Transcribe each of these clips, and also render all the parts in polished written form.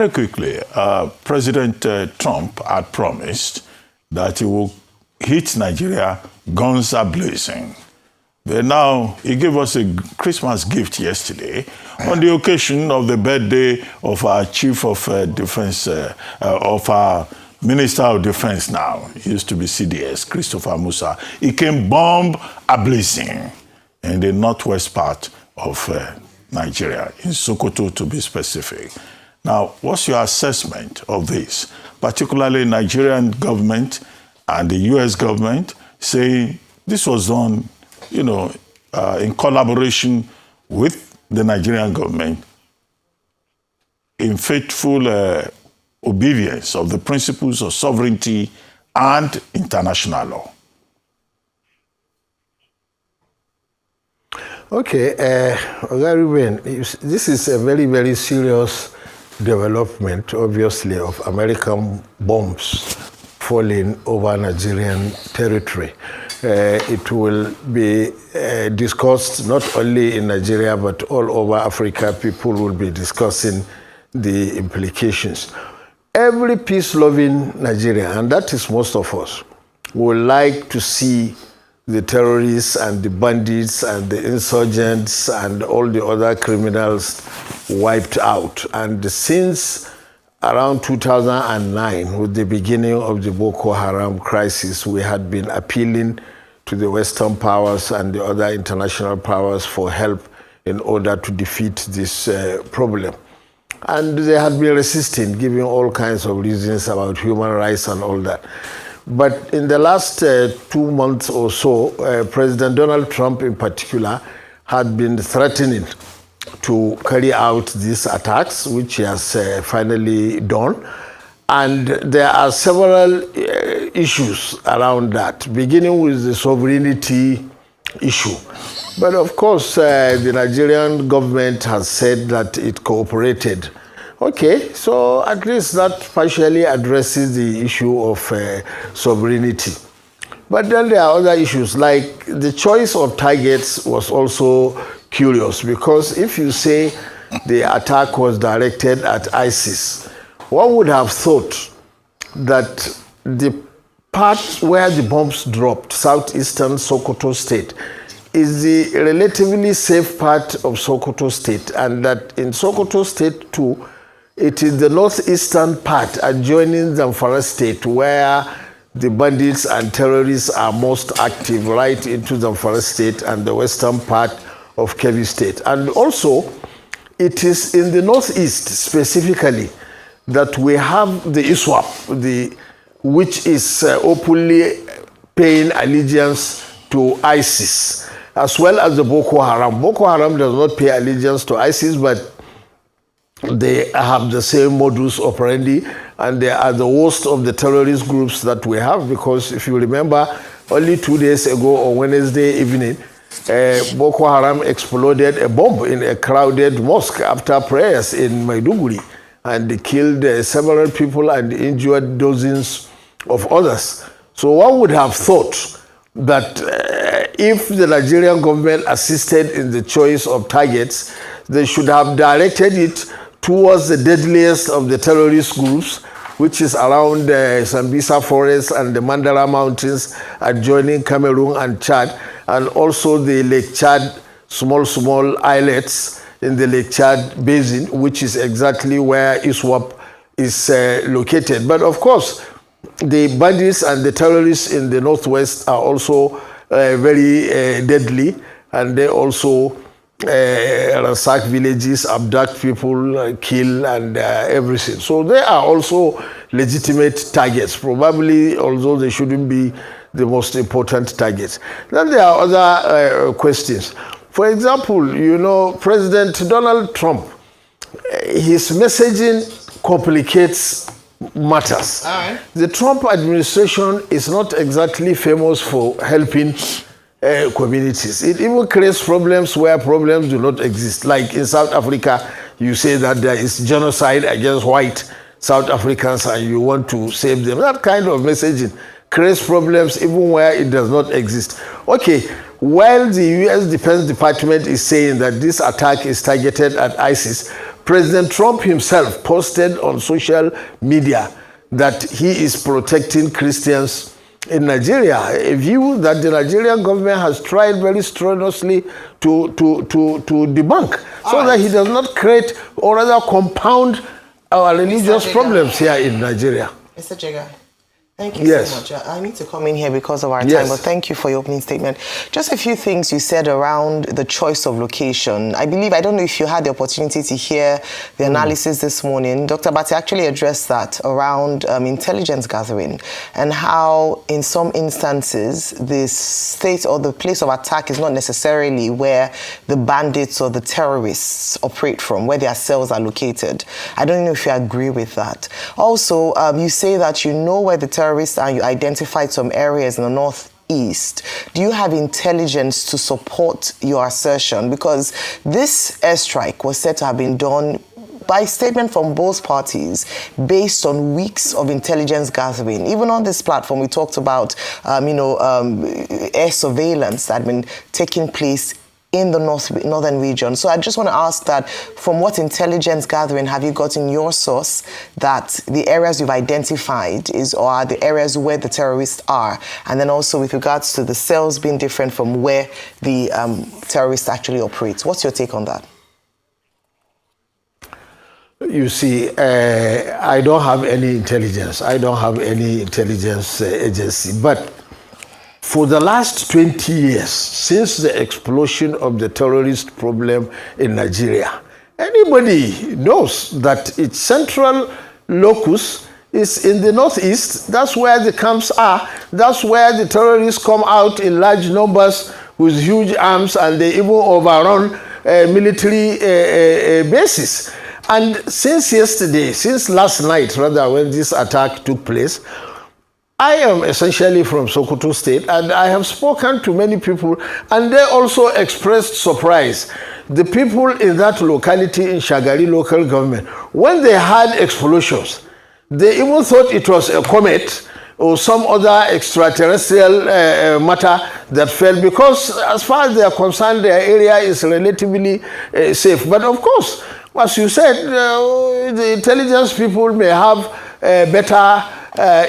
Very quickly, President Trump had promised that he will hit Nigeria guns are blazing. But now, he gave us a Christmas gift yesterday on the occasion of the birthday of our Chief of Defense, of our Minister of Defense now. He used to be CDS, Christopher Musa. He came bomb a-blazing in the northwest part of Nigeria, in Sokoto to be specific. Now, what's your assessment of this, particularly Nigerian government and the U.S. government saying this was done, you know, in collaboration with the Nigerian government in faithful obedience of the principles of sovereignty and international law? Okay, very well. This is a very, very serious development, obviously, of American bombs falling over Nigerian territory. It will be discussed not only in Nigeria, but all over Africa. People will be discussing the implications. Every peace-loving Nigerian, and that is most of us, would like to see the terrorists and the bandits and the insurgents and all the other criminals wiped out. And since around 2009, with the beginning of the Boko Haram crisis, we had been appealing to the Western powers and the other international powers for help in order to defeat this problem. And they had been resisting, giving all kinds of reasons about human rights and all that. But in the last 2 months or so, President Donald Trump in particular had been threatening to carry out these attacks, which he has finally done. And there are several issues around that, beginning with the sovereignty issue. But of course, the Nigerian government has said that it cooperated. Okay, so at least that partially addresses the issue of sovereignty. But then there are other issues, like the choice of targets was also curious, because if you say the attack was directed at ISIS, one would have thought that the part where the bombs dropped, southeastern Sokoto state, is the relatively safe part of Sokoto state, and that in Sokoto state too, it is the northeastern part adjoining Zamfara state where the bandits and terrorists are most active, right into Zamfara state and the western part of Kebbi state. And also, it is in the northeast specifically that we have the ISWAP, which is openly paying allegiance to ISIS, as well as the Boko Haram. Boko Haram does not pay allegiance to ISIS, but they have the same modus operandi, and they are the worst of the terrorist groups that we have, because if you remember, only 2 days ago on Wednesday evening, Boko Haram exploded a bomb in a crowded mosque after prayers in Maiduguri, and they killed several people and injured dozens of others. So one would have thought that if the Nigerian government assisted in the choice of targets, they should have directed it towards the deadliest of the terrorist groups, which is around the Sambisa Forest and the Mandara Mountains adjoining Cameroon and Chad, and also the Lake Chad, small islets in the Lake Chad basin, which is exactly where ISWAP is located. But of course, the bandits and the terrorists in the northwest are also very deadly, and they also ransack villages, abduct people, kill, and everything. So they are also legitimate targets, probably, although they shouldn't be the most important targets. Then there are other questions. For example, you know, President Donald Trump, his messaging complicates matters. The Trump administration is not exactly famous for helping communities. It even creates problems where problems do not exist. Like in South Africa, you say that there is genocide against white South Africans and you want to save them. That kind of messaging creates problems even where it does not exist. Okay, while the U.S. Defense Department is saying that this attack is targeted at ISIS, President Trump himself posted on social media that he is protecting Christians in Nigeria, a view that the Nigerian government has tried very strenuously to debunk, so that he does not create or rather compound our religious problems here in Nigeria. Mr. Jega, thank you so much. I need to come in here because of our time, but thank you for your opening statement. Just a few things you said around the choice of location. I don't know if you had the opportunity to hear the analysis this morning. Dr0pped actually addressed that around intelligence gathering and how in some instances the state or the place of attack is not necessarily where the bandits or the terrorists operate from, where their cells are located. I don't know if you agree with that. Also, you say that you know where the terrorists and you identified some areas in the northeast. Do you have intelligence to support your assertion? Because this airstrike was said to have been done by statement from both parties based on weeks of intelligence gathering. Even on this platform, we talked about, air surveillance that had been taking place in the northern region. So I just want to ask that, from what intelligence gathering have you got in your source that the areas you've identified are the areas where the terrorists are? And then also with regards to the cells being different from where the terrorists actually operate. What's your take on that? You see, I don't have any intelligence. I don't have any intelligence agency. But for the last 20 years, since the explosion of the terrorist problem in Nigeria, anybody knows that its central locus is in the northeast. That's where the camps are. That's where the terrorists come out in large numbers with huge arms, and they even overrun military bases. And since last night, rather, when this attack took place, I am essentially from Sokoto State, and I have spoken to many people, and they also expressed surprise. The people in that locality, in Shagari local government, when they had explosions, they even thought it was a comet or some other extraterrestrial matter that fell, because as far as they are concerned, their area is relatively safe. But of course, as you said, the intelligence people may have better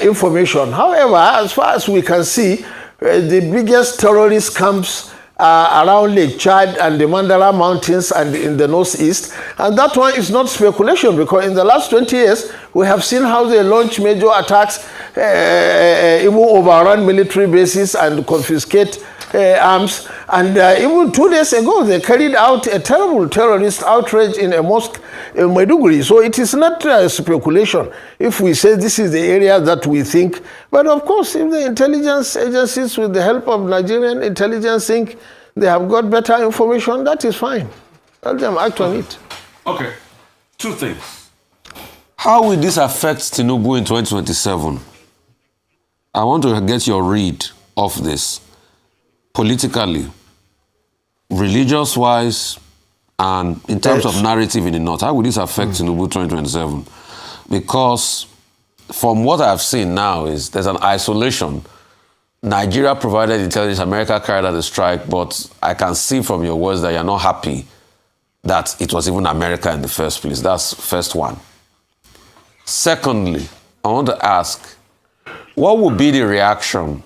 information. However, as far as we can see, the biggest terrorist camps are around Lake Chad and the Mandara Mountains and in the northeast. And that one is not speculation, because in the last 20 years, we have seen how they launch major attacks, even overrun military bases and confiscate arms. And even 2 days ago, they carried out a terrible terrorist outrage in a mosque in Maiduguri. So it is not speculation if we say this is the area that we think. But of course, if the intelligence agencies, with the help of Nigerian intelligence, think they have got better information, that is fine. Let them act on it. Okay. Two things. How will this affect Tinubu in 2027? I want to get your read of this. Politically, religious-wise, and in terms of narrative in the North, how will this affect Tinubu 2027? Because from what I've seen now is there's an isolation. Nigeria provided intelligence, America carried out the strike, but I can see from your words that you're not happy that it was even America in the first place. That's first one. Secondly, I want to ask, what would be the reaction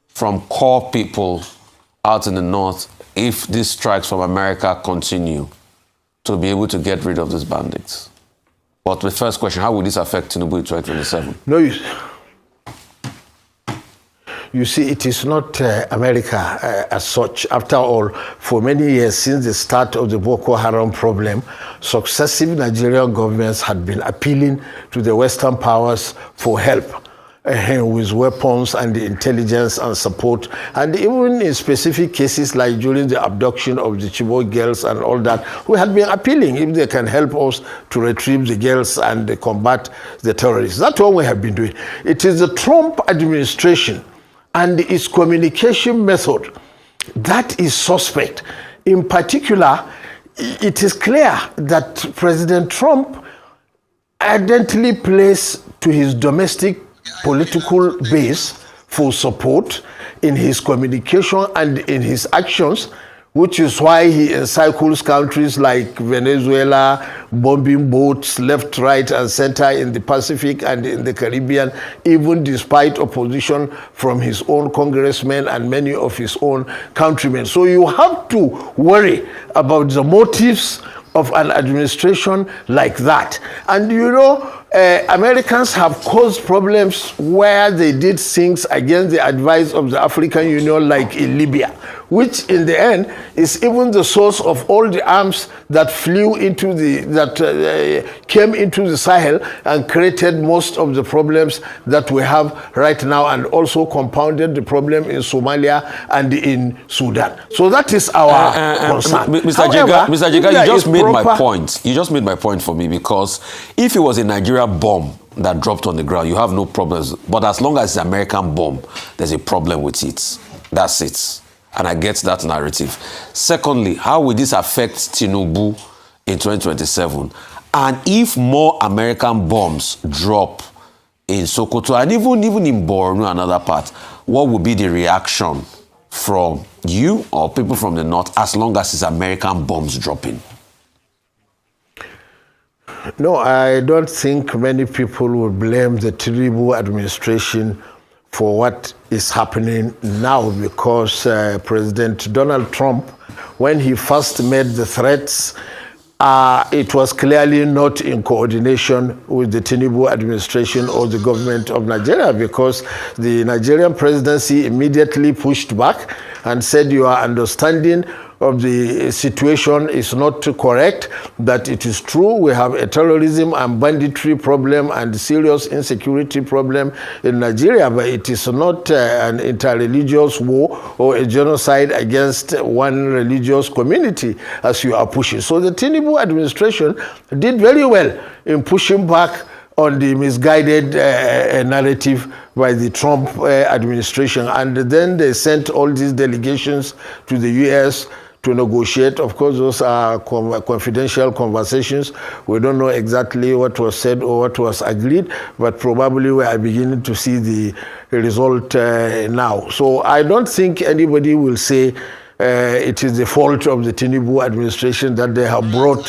from core people out in the North if these strikes from America continue to be able to get rid of these bandits? But the first question, how will this affect Tinubu in 2027? No, you see, it is not America as such. After all, for many years, since the start of the Boko Haram problem, successive Nigerian governments had been appealing to the Western powers for help with weapons and the intelligence and support. And even in specific cases like during the abduction of the Chibok girls and all that, we had been appealing if they can help us to retrieve the girls and combat the terrorists. That's what we have been doing. It is the Trump administration and its communication method that is suspect. In particular, it is clear that President Trump ardently plays to his domestic political base for support in his communication and in his actions which is why he encircles countries like Venezuela, bombing boats left, right, and center in the Pacific and in the Caribbean, even despite opposition from his own congressmen and many of his own countrymen. So you have to worry about the motives of an administration like that. And you know, Americans have caused problems where they did things against the advice of the African Union, like in Libya, which in the end is even the source of all the arms that flew into came into the Sahel and created most of the problems that we have right now, and also compounded the problem in Somalia and in Sudan. So that is our concern. Mr. Jega, you just made my point. You just made my point for me, because if it was a Nigeria bomb that dropped on the ground, you have no problems. But as long as it's an American bomb, there's a problem with it. That's it. And I get that narrative. Secondly, how will this affect Tinubu in 2027? And if more American bombs drop in Sokoto and even in Borno and other parts, what would be the reaction from you or people from the north, as long as it's American bombs dropping? No, I don't think many people will blame the Tinubu administration for what is happening now, because President Donald Trump, when he first made the threats, it was clearly not in coordination with the Tinubu administration or the government of Nigeria, because the Nigerian presidency immediately pushed back and said, your understanding of the situation is not correct, that it is true we have a terrorism and banditry problem and serious insecurity problem in Nigeria, but it is not an interreligious war or a genocide against one religious community as you are pushing. So the Tinubu administration did very well in pushing back on the misguided narrative by the Trump administration. And then they sent all these delegations to the US to negotiate. Of course, those are confidential conversations. We don't know exactly what was said or what was agreed, but probably we are beginning to see the result now. So I don't think anybody will say it is the fault of the Tinubu administration that they have brought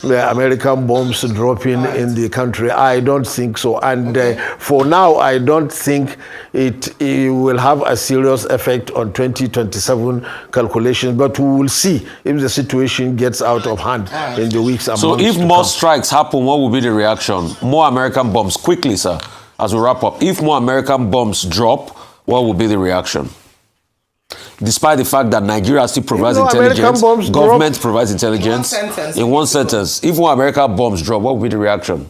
the American bombs dropping in the country. I don't think so. And for now, I don't think it will have a serious effect on 2027 calculations. But we will see if the situation gets out of hand in the weeks and months to come. So if more strikes happen, what will be the reaction? More American bombs. Quickly, sir, as we wrap up. If more American bombs drop, what will be the reaction? Despite the fact that Nigeria still provides intelligence, government provides intelligence. In one sentence, if more American bombs drop, what will be the reaction?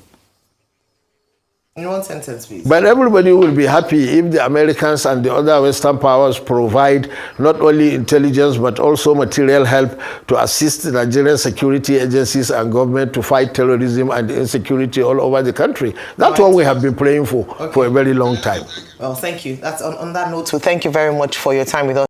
In one sentence, please. But everybody will be happy if the Americans and the other Western powers provide not only intelligence but also material help to assist the Nigerian security agencies and government to fight terrorism and insecurity all over the country. That's what we have been praying for a very long time. Well, thank you. That's on that note. So thank you very much for your time with us.